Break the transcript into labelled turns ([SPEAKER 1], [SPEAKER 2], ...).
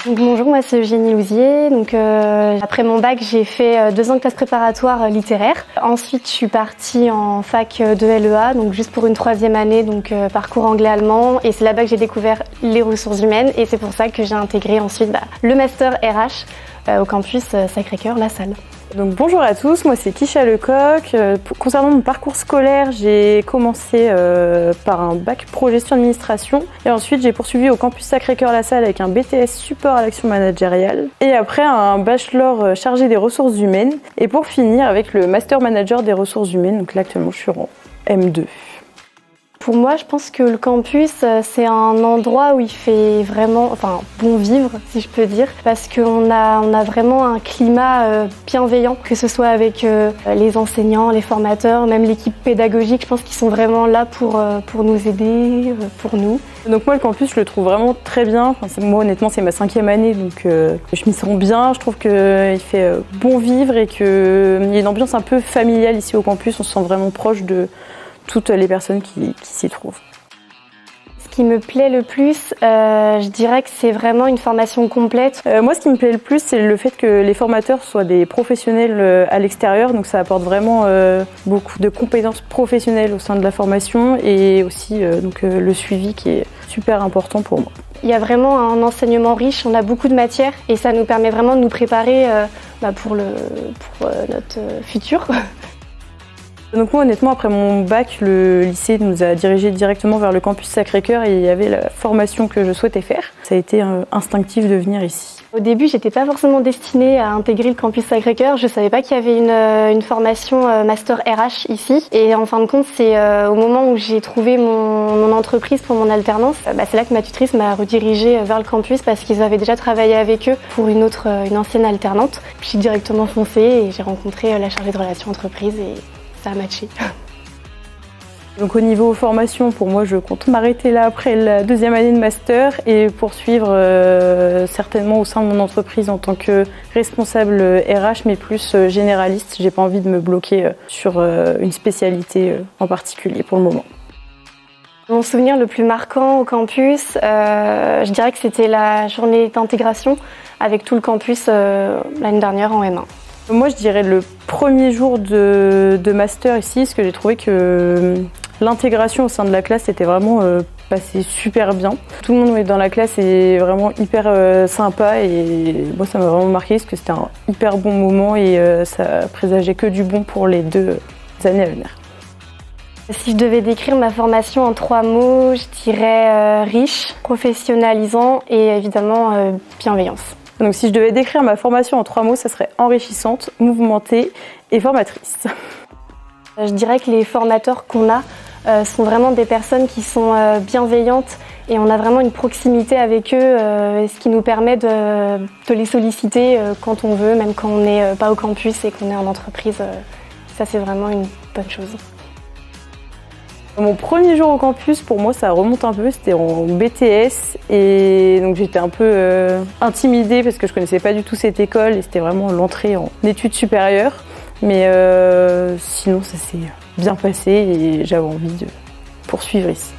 [SPEAKER 1] Donc, bonjour, moi c'est Eugénie Louzier. Après mon bac, j'ai fait 2 ans de classe préparatoire littéraire. Ensuite, je suis partie en fac de LEA, donc juste pour une 3e année, parcours anglais-allemand. Et c'est là-bas que j'ai découvert les ressources humaines et c'est pour ça que j'ai intégré ensuite le master RH au campus Sacré-Cœur, La Salle.
[SPEAKER 2] Donc bonjour à tous, moi c'est Kisha Lecoq. Concernant mon parcours scolaire, j'ai commencé par un bac pro gestion administration et ensuite j'ai poursuivi au campus Sacré-Cœur La Salle avec un BTS support à l'action managériale et après un bachelor chargé des ressources humaines et pour finir avec le master manager des ressources humaines. Donc là actuellement je suis en M2.
[SPEAKER 1] Pour moi, je pense que le campus, c'est un endroit où il fait vraiment bon vivre, si je peux dire, parce qu'on a vraiment un climat bienveillant, que ce soit avec les enseignants, les formateurs, même l'équipe pédagogique. Je pense qu'ils sont vraiment là pour nous aider, pour nous.
[SPEAKER 2] Donc moi, le campus, je le trouve vraiment très bien. Moi, honnêtement, c'est ma 5e année, donc je m'y sens bien. Je trouve qu'il fait bon vivre et qu'il y a une ambiance un peu familiale ici au campus. On se sent vraiment proche de toutes les personnes qui s'y trouvent.
[SPEAKER 1] Ce qui me plaît le plus, je dirais que c'est vraiment une formation complète.
[SPEAKER 2] Moi, ce qui me plaît le plus, c'est le fait que les formateurs soient des professionnels à l'extérieur. Donc ça apporte vraiment beaucoup de compétences professionnelles au sein de la formation et aussi le suivi qui est super important pour moi.
[SPEAKER 1] Il y a vraiment un enseignement riche, on a beaucoup de matières et ça nous permet vraiment de nous préparer pour notre futur.
[SPEAKER 2] Donc moi honnêtement après mon bac, le lycée nous a dirigés directement vers le campus Sacré-Cœur et il y avait la formation que je souhaitais faire. Ça a été instinctif de venir ici.
[SPEAKER 1] Au début, j'étais pas forcément destinée à intégrer le campus Sacré-Cœur. Je savais pas qu'il y avait une formation master RH ici. Et en fin de compte, c'est au moment où j'ai trouvé mon entreprise pour mon alternance, c'est là que ma tutrice m'a redirigée vers le campus parce qu'ils avaient déjà travaillé avec eux pour une ancienne alternante. J'ai directement foncé et j'ai rencontré la chargée de relations entreprise et ça a matché.
[SPEAKER 2] Donc au niveau formation, pour moi, je compte m'arrêter là après la 2e année de master et poursuivre certainement au sein de mon entreprise en tant que responsable RH, mais plus généraliste. J'ai pas envie de me bloquer sur une spécialité en particulier pour le moment.
[SPEAKER 1] Mon souvenir le plus marquant au campus, je dirais que c'était la journée d'intégration avec tout le campus l'année dernière en M1.
[SPEAKER 2] Moi, je dirais le premier jour de master ici, parce que j'ai trouvé que l'intégration au sein de la classe était vraiment passée super bien. Tout le monde dans la classe est vraiment hyper sympa et moi, ça m'a vraiment marqué parce que c'était un hyper bon moment et ça présageait que du bon pour les 2 années à venir.
[SPEAKER 1] Si je devais décrire ma formation en 3 mots, je dirais riche, professionnalisant et évidemment bienveillance.
[SPEAKER 2] Donc si je devais décrire ma formation en 3 mots, ça serait enrichissante, mouvementée et formatrice.
[SPEAKER 1] Je dirais que les formateurs qu'on a sont vraiment des personnes qui sont bienveillantes et on a vraiment une proximité avec eux, ce qui nous permet de les solliciter quand on veut, même quand on n'est pas au campus et qu'on est en entreprise. Ça, c'est vraiment une bonne chose.
[SPEAKER 2] Mon premier jour au campus, pour moi, ça remonte un peu, c'était en BTS et donc j'étais un peu intimidée parce que je connaissais pas du tout cette école et c'était vraiment l'entrée en études supérieures. Mais sinon, ça s'est bien passé et j'avais envie de poursuivre ici.